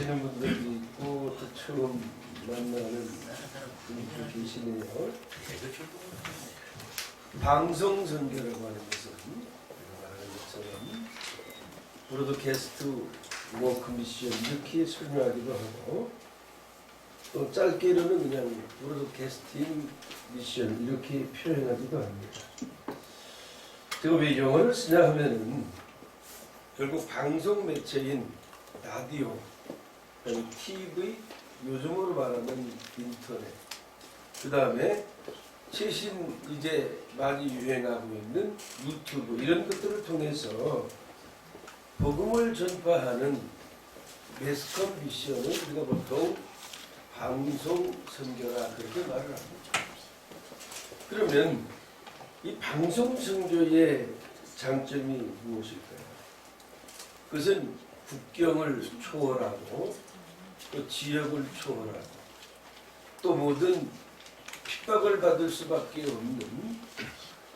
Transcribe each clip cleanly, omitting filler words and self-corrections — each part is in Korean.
아시는 분들도 있고 또 처음 만나는 분들도 계시네요. 방송 선교라고 하는 것은 우리가 말하는 것처럼 브로드캐스트 워크 미션 이렇게 설명하기도 하고 또 짧게로는 그냥 브로드캐스팅 미션 이렇게 표현하기도 합니다. 제가 왜 영어를 쓰냐 하면은 결국 방송 매체인 라디오, TV, 요즘으로 말하면 인터넷, 그 다음에 최신 이제 많이 유행하고 있는 유튜브 이런 것들을 통해서 복음을 전파하는 매스컴 미션을 우리가 보통 방송 선교라 그렇게 말을 합니다. 그러면 이 방송 선교의 장점이 무엇일까요? 그것은 국경을 초월하고 또 지역을 초월하고 또 모든 핍박을 받을 수밖에 없는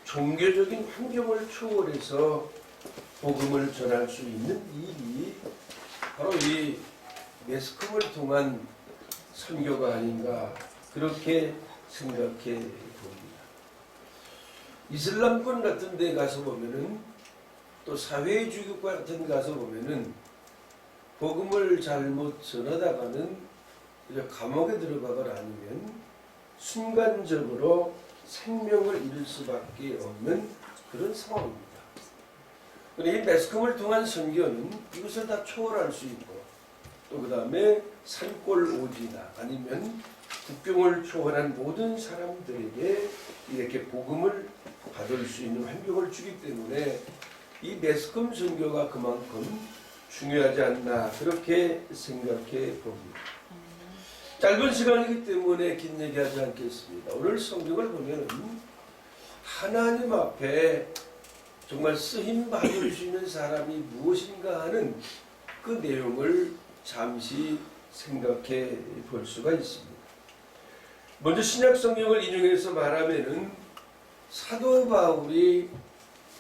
종교적인 환경을 초월해서 복음을 전할 수 있는 일이 바로 이 매스컴을 통한 선교가 아닌가 그렇게 생각해 봅니다. 이슬람권 같은 데 가서 보면은 또 사회주의국 같은 데 가서 보면은 복음을 잘못 전하다가는 감옥에 들어가거나 아니면 순간적으로 생명을 잃을 수밖에 없는 그런 상황입니다. 이 매스컴을 통한 선교는 이것을 다 초월할 수 있고 또 그 다음에 산골 오지나 아니면 국경을 초월한 모든 사람들에게 이렇게 복음을 받을 수 있는 환경을 주기 때문에 이 매스컴 선교가 그만큼 중요하지 않나 그렇게 생각해 봅니다. 짧은 시간이기 때문에 긴 얘기하지 않겠습니다. 오늘 성경을 보면 하나님 앞에 정말 쓰임 받을 수 있는 사람이 무엇인가 하는 그 내용을 잠시 생각해 볼 수가 있습니다. 먼저 신약 성경을 인용해서 말하면은 사도 바울이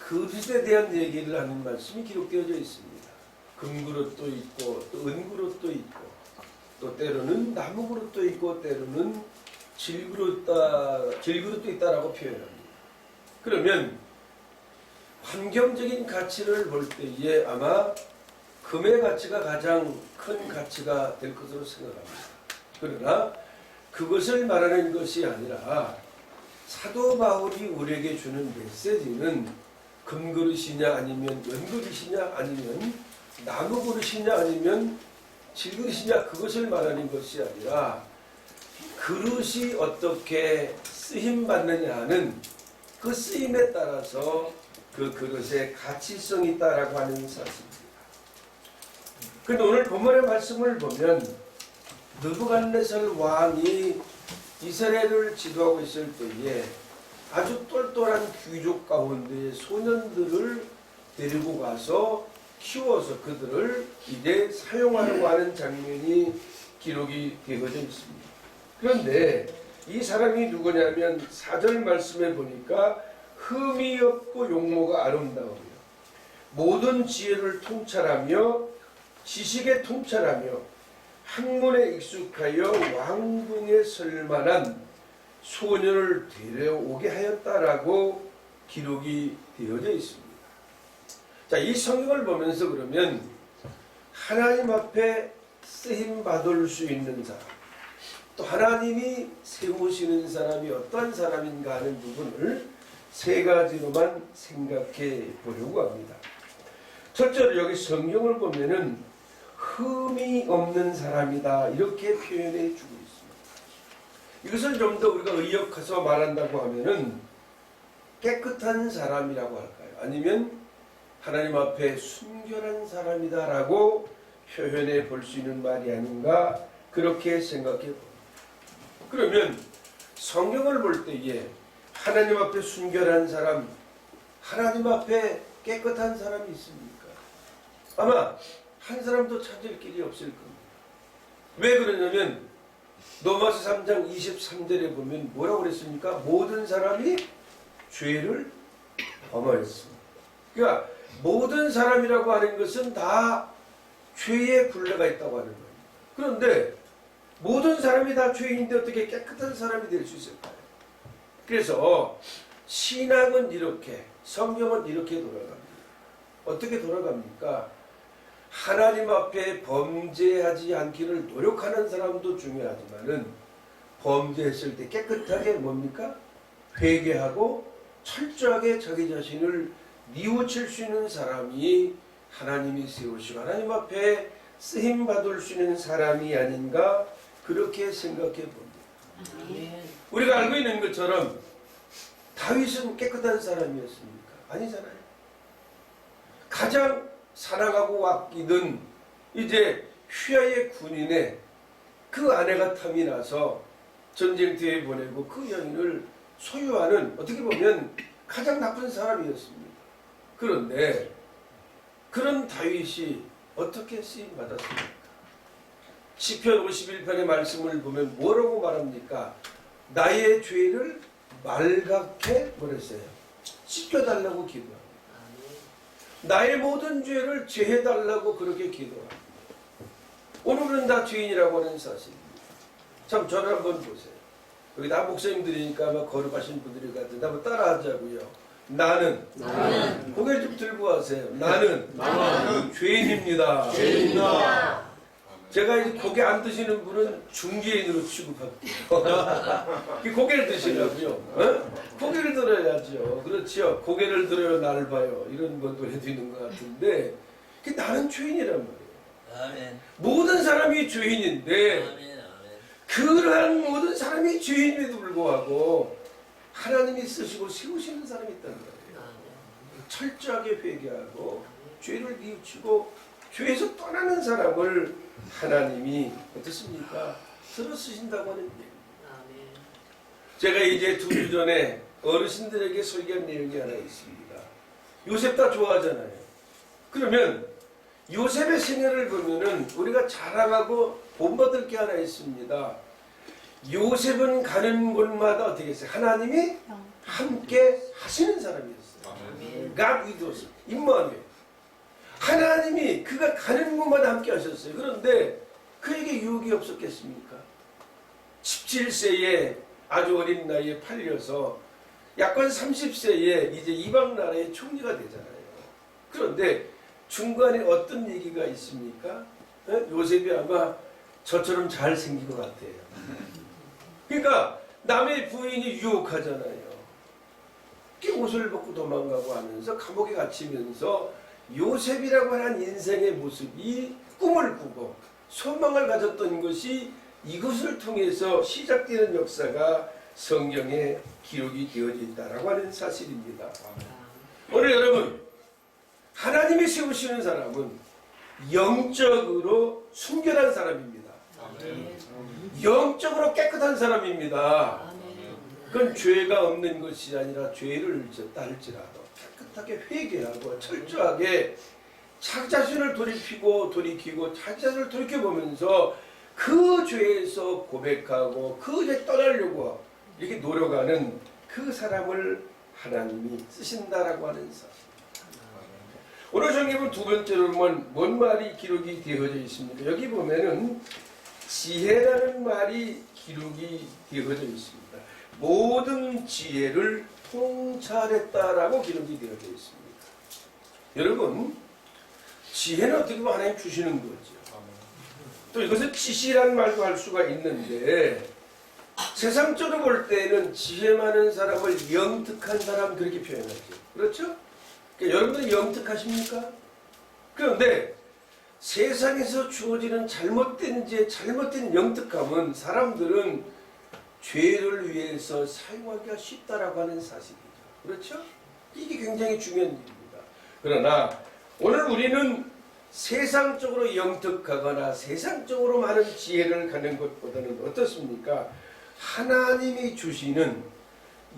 그릇에 대한 얘기를 하는 말씀이 기록되어져 있습니다. 금그릇도 있고 또 은그릇도 있고 또 때로는 나무그릇도 있고 때로는 질그릇도 있다라고 표현합니다. 그러면 환경적인 가치를 볼 때에 아마 금의 가치가 가장 큰 가치가 될 것으로 생각합니다. 그러나 그것을 말하는 것이 아니라 사도 바울이 우리에게 주는 메시지는 금그릇이냐 아니면 은그릇이냐 아니면 나무그릇이냐 아니면 질그릇이냐 그것을 말하는 것이 아니라 그릇이 어떻게 쓰임받느냐 하는 그 쓰임에 따라서 그 그릇의 가치성이 있다라고 하는 사실입니다. 그런데 오늘 본문의 말씀을 보면 느부갓네살 왕이 이스라엘을 지도하고 있을 때에 아주 똘똘한 귀족 가운데 소년들을 데리고 가서 키워서 그들을 이제 사용하려고 하는 장면이 기록이 되어져 있습니다. 그런데 이 사람이 누구냐면 4절 말씀에 보니까 흠이 없고 용모가 아름다우며 모든 지혜를 통찰하며 지식에 통찰하며 학문에 익숙하여 왕궁에 설만한 소년을 데려오게 하였다라고 기록이 되어져 있습니다. 자, 이 성경을 보면서 그러면 하나님 앞에 쓰임 받을 수 있는 사람, 또 하나님이 세우시는 사람이 어떤 사람인가 하는 부분을 세 가지로만 생각해 보려고 합니다. 첫째로 여기 성경을 보면은 흠이 없는 사람이다 이렇게 표현해 주고 있습니다. 이것을 좀 더 우리가 의역해서 말한다고 하면은 깨끗한 사람이라고 할까요? 아니면 하나님 앞에 순결한 사람이다라고 표현해 볼 수 있는 말이 아닌가 그렇게 생각해 봅니다. 그러면 성경을 볼 때에 하나님 앞에 순결한 사람, 하나님 앞에 깨끗한 사람이 있습니까? 아마 한 사람도 찾을 길이 없을 겁니다. 왜 그러냐면 로마서 3장 23절에 보면 뭐라고 그랬습니까? 모든 사람이 죄를 범하였습니다. 그러니까 모든 사람이라고 하는 것은 다 죄의 굴레가 있다고 하는 거예요. 그런데 모든 사람이 다 죄인인데 어떻게 깨끗한 사람이 될 수 있을까요? 그래서 신앙은 이렇게, 성경은 이렇게 돌아갑니다. 어떻게 돌아갑니까? 하나님 앞에 범죄하지 않기를 노력하는 사람도 중요하지만은 범죄했을 때 깨끗하게 뭡니까? 회개하고 철저하게 자기 자신을 뉘우칠 수 있는 사람이 하나님이 세우시고 하나님 앞에 쓰임 받을 수 있는 사람이 아닌가 그렇게 생각해 봅니다. 우리가 알고 있는 것처럼 다윗은 깨끗한 사람이었습니까? 아니잖아요. 가장 사랑하고 아끼던 이제 휘하의 군인의 그 아내가 탐이 나서 전쟁터에 보내고 그 여인을 소유하는 어떻게 보면 가장 나쁜 사람이었습니다. 그런데 그런 다윗이 어떻게 쓰임 받았습니까? 시편 51편의 말씀을 보면 뭐라고 말합니까? 나의 죄를 말갛게 뭐랬어요? 씻겨달라고 기도합니다. 나의 모든 죄를 제해달라고 그렇게 기도합니다. 오늘은 다 죄인이라고 하는 사실입니다. 참 저를 한번 보세요. 여기 다 목사님들이니까 아마 거룩하신 분들이 같은데 한번 따라하자고요. 나는 고개를 좀 들고 하세요. 나는 죄인입니다. 제가 이제 고개 안 드시는 분은 중개인으로 취급할게요. 고개를 드시라고요. 어? 고개를 들어야죠. 그렇죠. 고개를 들어요 날 봐요. 이런 것도 해도 있는 것 같은데 나는 죄인이란 말이에요. 아멘. 모든 사람이 죄인인데 아멘. 그러한 모든 사람이 죄인임에도 불구하고 하나님이 쓰시고 세우시는 사람이 있다는 거예요. 철저하게 회개하고 죄를 뉘우치고 죄에서 떠나는 사람을 하나님이 어떻습니까? 들어 쓰신다고 하는 얘기입니다. 제가 이제 2주 전에 어르신들에게 설교한 내용이 하나 있습니다. 요셉 다 좋아하잖아요. 그러면 요셉의 생애를 보면은 우리가 자랑하고 본받을 게 하나 있습니다. 요셉은 가는 곳마다 어떻게 했어요? 하나님이 함께 하시는 사람이었어요. God with us. 임마누엘. 하나님이 그가 가는 곳마다 함께 하셨어요. 그런데 그에게 유혹이 없었겠습니까? 17세에 아주 어린 나이에 팔려서 약간 30세에 이제 이방 나라의 총리가 되잖아요. 그런데 중간에 어떤 얘기가 있습니까? 요셉이 아마 저처럼 잘 생긴 것 같아요. 그러니까 남의 부인이 유혹하잖아요. 옷을 벗고 도망가고 하면서 감옥에 갇히면서 요셉이라고 하는 인생의 모습이 꿈을 꾸고 소망을 가졌던 것이 이것을 통해서 시작되는 역사가 성경에 기록이 되어져 있다라고 하는 사실입니다. 오늘 여러분 하나님이 세우시는 사람은 영적으로 순결한 사람입니다. 영적으로 깨끗한 사람입니다. 그건 죄가 없는 것이 아니라 죄를 졌다 할지라도 깨끗하게 회개하고 철저하게 자기 자신을 돌이키고 자기 자신을 돌이켜보면서 그 죄에서 고백하고 그 죄 떠나려고 이렇게 노력하는 그 사람을 하나님이 쓰신다라고 하는 사실. 오늘 성경은 두 번째로 뭔 말이 기록이 되어져 있습니까? 여기 보면은 지혜라는 말이 기록이 되어져 있습니다. 모든 지혜를 통찰했다라고 기록이 되어져 있습니다. 여러분, 지혜는 어떻게 보면 하나님 주시는 거죠. 또 이것을 지시라는 말도 할 수가 있는데 세상적으로 볼 때는 지혜 많은 사람을 영특한 사람 그렇게 표현하죠. 그렇죠? 그러니까 여러분들 영특하십니까? 그런데 세상에서 주어지는 잘못된 지혜, 잘못된 영특함은 사람들은 죄를 위해서 사용하기가 쉽다라고 하는 사실이죠. 그렇죠? 이게 굉장히 중요한 일입니다. 그러나 오늘 우리는 세상적으로 영특하거나 세상적으로 많은 지혜를 갖는 것보다는 어떻습니까? 하나님이 주시는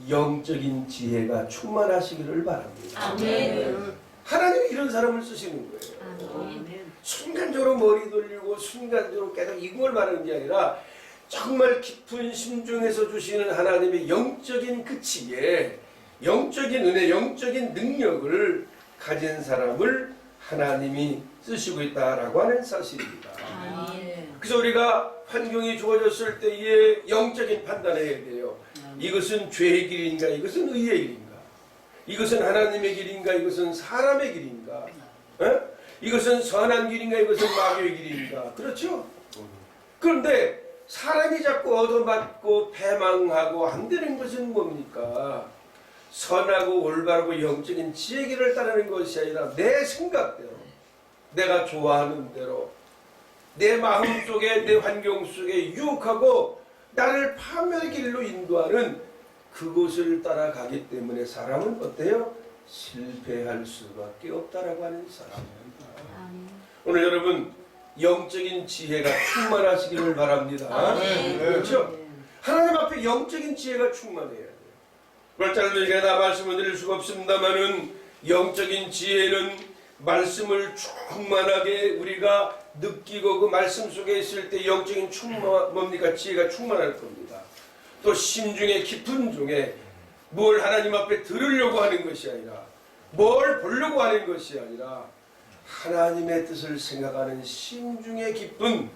영적인 지혜가 충만하시기를 바랍니다. 아멘. 하나님이 이런 사람을 쓰시는 거예요. 아멘. 순간적으로 머리 돌리고 순간적으로 깨닫고 이걸 말하는 게 아니라 정말 깊은 심중에서 주시는 하나님의 영적인 그 지혜, 영적인 은혜, 영적인 능력을 가진 사람을 하나님이 쓰시고 있다라고 하는 사실입니다. 아멘. 그래서 우리가 환경이 좋아졌을 때에 영적인 판단을 해야 돼요. 이것은 죄의 길인가, 이것은 의의 길인가, 이것은 하나님의 길인가, 이것은 사람의 길인가, 이것은 선한 길인가, 이것은 마귀의 길인가. 그렇죠? 그런데 사람이 자꾸 얻어맞고 패망하고 안 되는 것은 뭡니까? 선하고 올바르고 영적인 지혜 길을 따르는 것이 아니라 내 생각대로, 내가 좋아하는 대로, 내 마음 속에, 내 환경 속에 유혹하고 나를 파멸의 길로 인도하는 그곳을 따라가기 때문에 사람은 어때요? 실패할 수밖에 없다라고 하는 사람입니다. 오늘 여러분 영적인 지혜가 충만하시기를 바랍니다. 그렇죠? 하나님 앞에 영적인 지혜가 충만해야 돼요. 짧게 다 말씀을 드릴 수가 없습니다만은 영적인 지혜는 말씀을 충만하게 우리가 느끼고 그 말씀 속에 있을 때 영적인 지혜가 충만할 겁니다. 또 심중에 깊은 중에 뭘 하나님 앞에 들으려고 하는 것이 아니라, 뭘 보려고 하는 것이 아니라 하나님의 뜻을 생각하는 심중에 깊은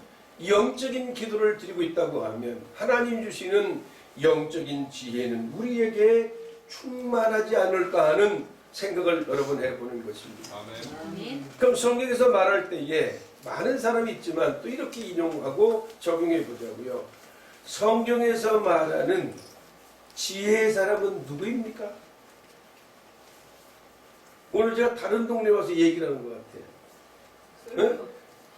영적인 기도를 드리고 있다고 하면 하나님 주시는 영적인 지혜는 우리에게 충만하지 않을까 하는 생각을 여러 번 해보는 것입니다. 아멘. 그럼 성경에서 말할 때에 많은 사람이 있지만 또 이렇게 인용하고 적용해 보자고요. 성경에서 말하는 지혜의 사람은 누구입니까? 오늘 제가 다른 동네 와서 얘기를 하는 것 같아요.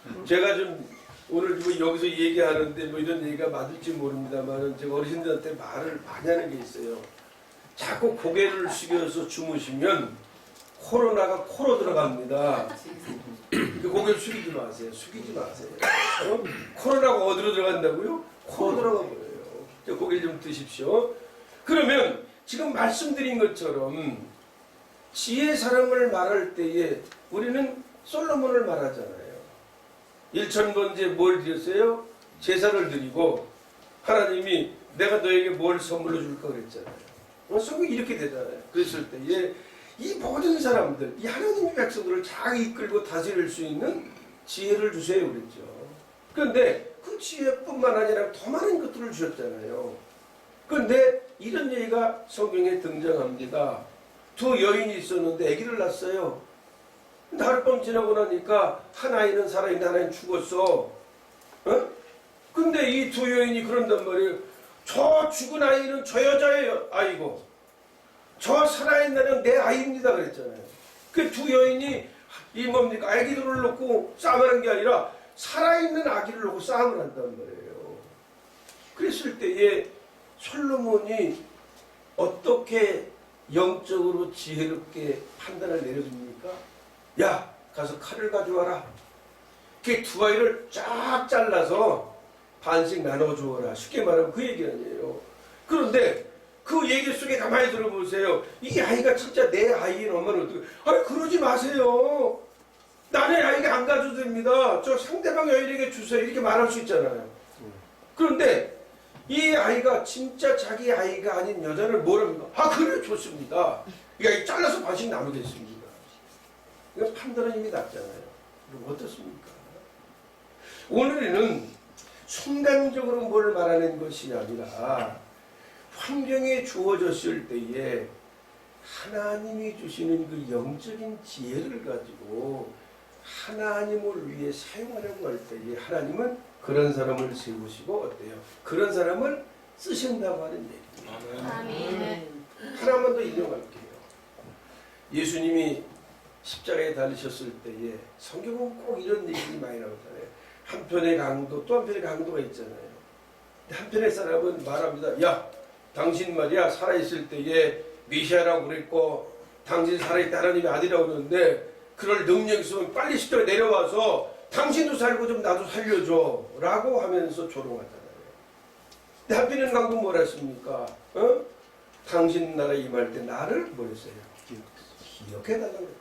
응? 제가 좀 오늘 뭐 여기서 얘기하는데 뭐 이런 얘기가 맞을지 모릅니다만 제가 어르신들한테 말을 많이 하는 게 있어요. 자꾸 고개를 숙여서 주무시면 코로나가 코로 들어갑니다. 그 고개를 숙이지 마세요. 숙이지 마세요. 코로나가 어디로 들어간다고요? 코로 들어가 버려요. 고개를 좀 드십시오. 그러면 지금 말씀드린 것처럼 지혜 사람을 말할 때에 우리는 솔로몬을 말하잖아요. 일천번째 뭘 드렸어요? 제사를 드리고 하나님이 내가 너에게 뭘 선물로 줄까 그랬잖아요. 성경이 이렇게 되잖아요. 그랬을 때에 이 모든 사람들, 이 하나님의 백성들을 잘 이끌고 다스릴 수 있는 지혜를 주세요 그랬죠. 그런데 그 지혜뿐만 아니라 더 많은 것들을 주셨잖아요. 그런데 이런 얘기가 성경에 등장합니다. 두 여인이 있었는데 아기를 낳았어요. 근데 하룻밤 지나고 나니까 한 아이는 살아있는데 하나는 죽었어. 근데 이 두 여인이 그런단 말이에요. 저 죽은 아이는 저 여자의 아이고 저 살아있는 아이는 내 아이입니다 그랬잖아요. 그 두 여인이 이 뭡니까? 아기들을 놓고 싸움하는 게 아니라 살아있는 아기를 놓고 싸움을 한단 말이에요. 그랬을 때에 솔로몬이 어떻게 영적으로 지혜롭게 판단을 내려줍니까? 야, 가서 칼을 가져와라. 그 두 아이를 쫙 잘라서 반씩 나눠주어라. 쉽게 말하면 그 얘기 아니에요. 그런데 그 얘기 속에 가만히 들어보세요. 이 아이가 진짜 내 아이인 엄마는 어떻게, 아니 그러지 마세요. 나의 아이가 안 가져도 됩니다. 저 상대방 여인에게 주세요. 이렇게 말할 수 있잖아요. 그런데 이 아이가 진짜 자기 아이가 아닌 여자를 뭐랍니까? 아 그래 좋습니다. 이 아이 잘라서 반씩 나누겠습니다. 이거 판단은 이미 났잖아요. 그럼 어떻습니까? 오늘은 순간적으로 뭘 말하는 것이 아니라 환경에 주어졌을 때에 하나님이 주시는 그 영적인 지혜를 가지고 하나님을 위해 사용하려고 할 때에 하나님은 그런 사람을 세우시고 어때요? 그런 사람을 쓰신다고 하는 얘기입니다. 아멘. 하나만 더 인용할게요. 예수님이 십자가에 달리셨을 때에 성경은 꼭 이런 얘기들이 많이 나오잖아요. 한편의 강도 또 한편의 강도가 있잖아요. 한편의 사람은 말합니다. 야, 당신 말이야 살아있을 때에 메시아라고 그랬고 당신 살아있다 하나님의 아들이라고 그러는데 그럴 능력이 있으면 빨리 십자가에 내려와서 당신도 살고 좀 나도 살려줘 라고 하면서 조롱하잖아요. 근데 한편의 강도는 뭐라 했습니까? 당신 나라 임할 때 나를 뭐랬어요? 기억해달라고 그랬거든요.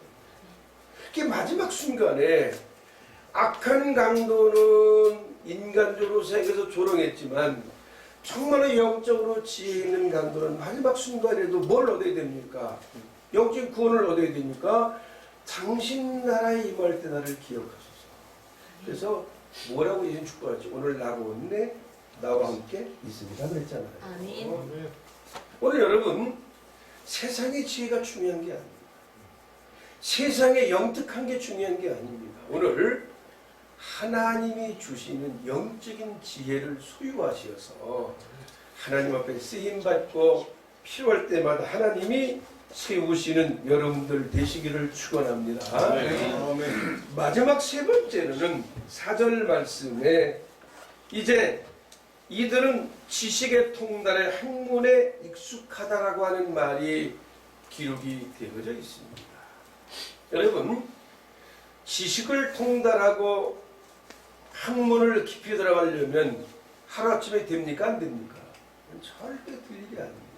그게 마지막 순간에 악한 강도는 인간적으로 생각해서 조롱했지만 정말로 영적으로 지혜 있는 강도는 마지막 순간에도 뭘 얻어야 됩니까? 영적인 구원을 얻어야 됩니까? 당신 나라에 임할 때 나를 기억하소서. 그래서 뭐라고 예수님 축복하지? 오늘 나가온네 나와 함께 있습니다 그랬잖아요. 아멘. 오늘 여러분 세상의 지혜가 중요한 게 아닙니다. 세상의 영특한 게 중요한 게 아닙니다. 오늘 하나님이 주시는 영적인 지혜를 소유하셔서 하나님 앞에 쓰임받고 필요할 때마다 하나님이 세우시는 여러분들 되시기를 축원합니다. 마지막 세 번째로는 4절 말씀에 이제 이들은 지식의 통달에 학문에 익숙하다라고 하는 말이 기록이 되어져 있습니다. 여러분 지식을 통달하고 학문을 깊이 들어가려면 하루아침에 됩니까? 안 됩니까? 절대 될 일이 아닙니다.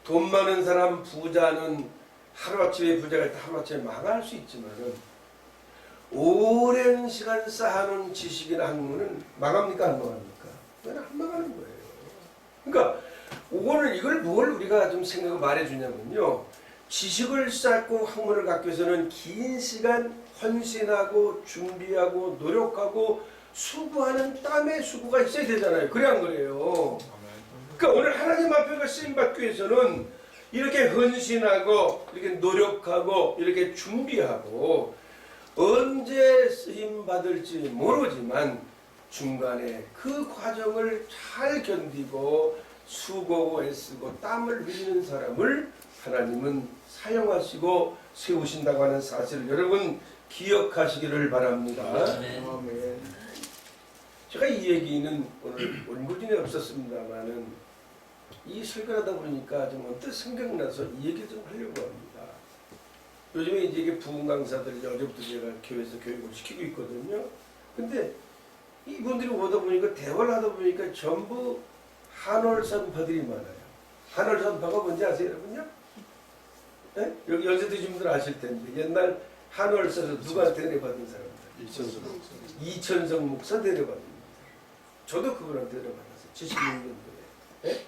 돈 많은 사람 부자는 하루아침에 부자가 있다 하루아침에 망할 수 있지만은 오랜 시간 쌓아놓은 지식이나 학문은 망합니까? 안 망합니까? 그냥 안 망하는 거예요. 그러니까 오늘 이걸 뭘 우리가 좀 생각을 말해주냐면요. 지식을 쌓고 학문을 갖기 위해서는 긴 시간 헌신하고 준비하고 노력하고 수고하는 땀의 수고가 있어야 되잖아요. 그래 안 그래요? 그러니까 오늘 하나님 앞에 쓰임받기 위해서는 이렇게 헌신하고 이렇게 노력하고 이렇게 준비하고 언제 쓰임받을지 모르지만 중간에 그 과정을 잘 견디고 수고하고 애쓰고 땀을 흘리는 사람을 하나님은 사용하시고 세우신다고 하는 사실을 여러분 기억하시기를 바랍니다. 제가 이 얘기는 오늘 온구진에 없었습니다만은 이 설교하다 보니까 좀 언뜻 생각나서 이 얘기 좀 하려고 합니다. 요즘에 이제 이게 부흥 강사들 어제부터 제가 교회에서 교육을 시키고 있거든요. 근데 이분들이 오다 보니까 대화를 하다 보니까 전부 한월선파들이 많아요. 한월선파가 뭔지 아세요, 여러분요? 네? 여기 연세 드신 분들 아실 텐데 옛날 한월선에서 누가 대례받은 사람들? 이천성 목사 대례받은 사람. 저도 그분한테 대례받았어요. 76년도에. 네?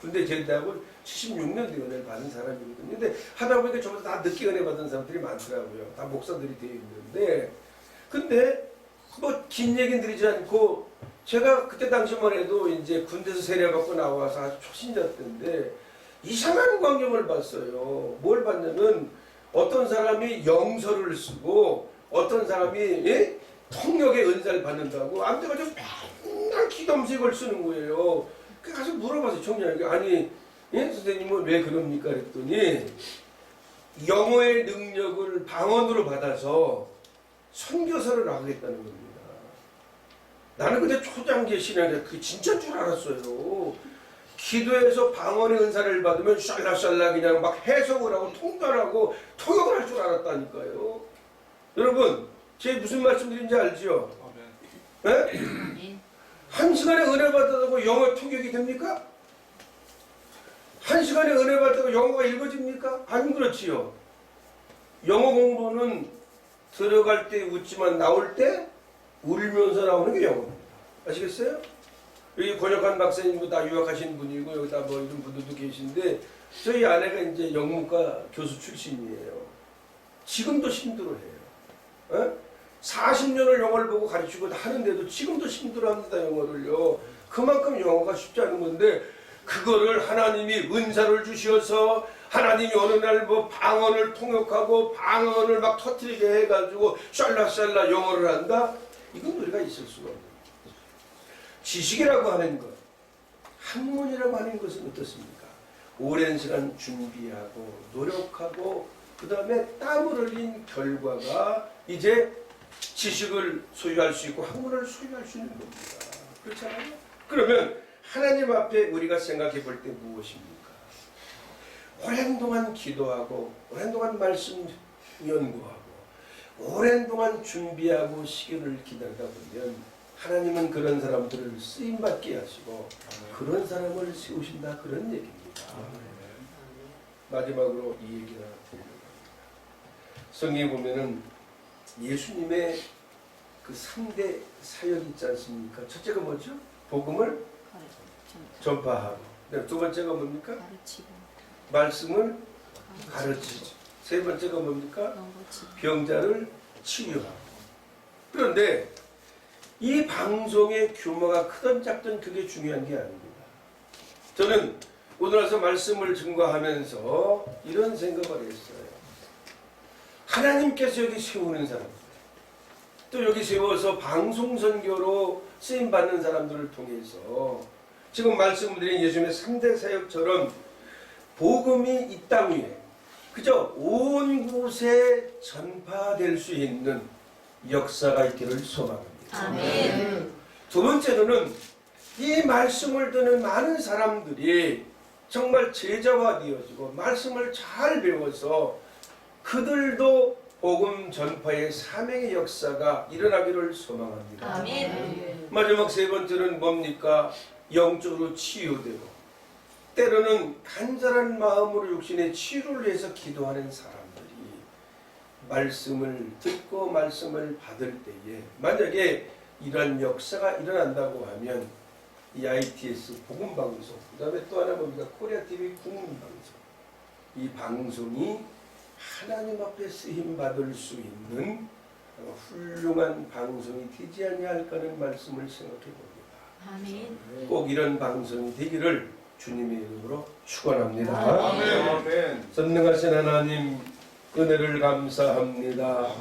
군대 제대하고 76년도에 은혜를 받은 사람이거든요. 근데 하다 보니까 저보다 다 늦게 은혜 받은 사람들이 많더라고요. 다 목사들이 되어 있는데. 근데 뭐 긴 얘기는 드리지 않고 제가 그때 당시만 해도 이제 군대에서 세례받고 나와서 아주 초신자 때인데 이상한 광경을 봤어요. 뭘 봤냐면 어떤 사람이 영서를 쓰고 어떤 사람이 예? 통역의 은사를 받는다고 아무데가지고 맨날 기dom색을 쓰는 거예요. 그 가서 물어봤어요. 청년에게. 아니 예? 선생님은 왜 그럽니까? 그랬더니 영어의 능력을 방언으로 받아서 선교사를 하겠다는 겁니다. 나는 근데 초장기 신앙자 그게 진짜인 줄 알았어요. 기도해서 방언의 은사를 받으면 샬라샬라 그냥 막 해석을 하고 통달하고 통역을 할 줄 알았다니까요. 여러분 제 무슨 말씀드린지 알죠? 네? 한 시간에 은혜 받았다고 영어 통역이 됩니까? 한 시간에 은혜 받았다고 영어가 읽어집니까? 안 그렇지요. 영어 공부는 들어갈 때 웃지만 나올 때 울면서 나오는 게 영어입니다. 아시겠어요? 여기 권혁한 박사님도 다 유학하신 분이고 여기다 뭐 이런 분들도 계신데 저희 아내가 이제 영문과 교수 출신이에요. 지금도 힘들어해요. 어? 40년을 영어를 보고 가르치고 하는데도 지금도 힘들어합니다. 영어를요. 그만큼 영어가 쉽지 않은 건데 그거를 하나님이 은사를 주셔서 하나님이 어느 날 뭐 방언을 통역하고 방언을 막 터뜨리게 해가지고 샬라샬라 영어를 한다? 이건 우리가 있을 수가 없는 거죠. 지식이라고 하는 것, 학문이라고 하는 것은 어떻습니까? 오랜 시간 준비하고 노력하고 그 다음에 땀을 흘린 결과가 이제 지식을 소유할 수 있고 학문을 소유할 수 있는 겁니다. 그렇잖아요? 그러면 하나님 앞에 우리가 생각해 볼 때 무엇입니까? 오랜 동안 기도하고 오랜 동안 말씀 연구하고 오랜 동안 준비하고 시기를 기다리다 보면 하나님은 그런 사람들을 쓰임받게 하시고 그런 사람을 세우신다 그런 얘기입니다. 마지막으로 이 얘기가 드리려고 합니다. 성경에 보면은 예수님의 그 3대 사역이 있지 않습니까? 첫째가 뭐죠? 복음을 전파하고. 두 번째가 뭡니까? 말씀을 가르치고. 세 번째가 뭡니까? 병자를 치유하고. 그런데 이 방송의 규모가 크든 작든 그게 중요한 게 아닙니다. 저는 오늘 와서 말씀을 증거하면서 이런 생각을 했어요. 하나님께서 여기 세우는 사람들, 또 여기 세워서 방송선교로 쓰임받는 사람들을 통해서 지금 말씀드린 예수님의 3대 사역처럼 복음이 이 땅 위에 그저 온 곳에 전파될 수 있는 역사가 있기를 소망합니다. 아멘. 두 번째로는 이 말씀을 듣는 많은 사람들이 정말 제자화 되어지고 말씀을 잘 배워서 그들도 복음 전파의 사명의 역사가 일어나기를 소망합니다. 아멘. 마지막 세 번째는 뭡니까? 영적으로 치유되고 때로는 간절한 마음으로 육신의 치유를 위해서 기도하는 사람들이 말씀을 듣고 말씀을 받을 때에 만약에 이런 역사가 일어난다고 하면 이 ITS 복음방송, 그 다음에 또 하나 뭡니까? 코리아TV 국민방송, 이 방송이 하나님 앞에 쓰임받을 수 있는 훌륭한 방송이 되지 아니할까는 말씀을 생각해 봅니다. 아멘. 꼭 이런 방송이 되기를 주님의 이름으로 축원합니다. 아멘. 아멘. 전능하신 하나님 은혜를 감사합니다.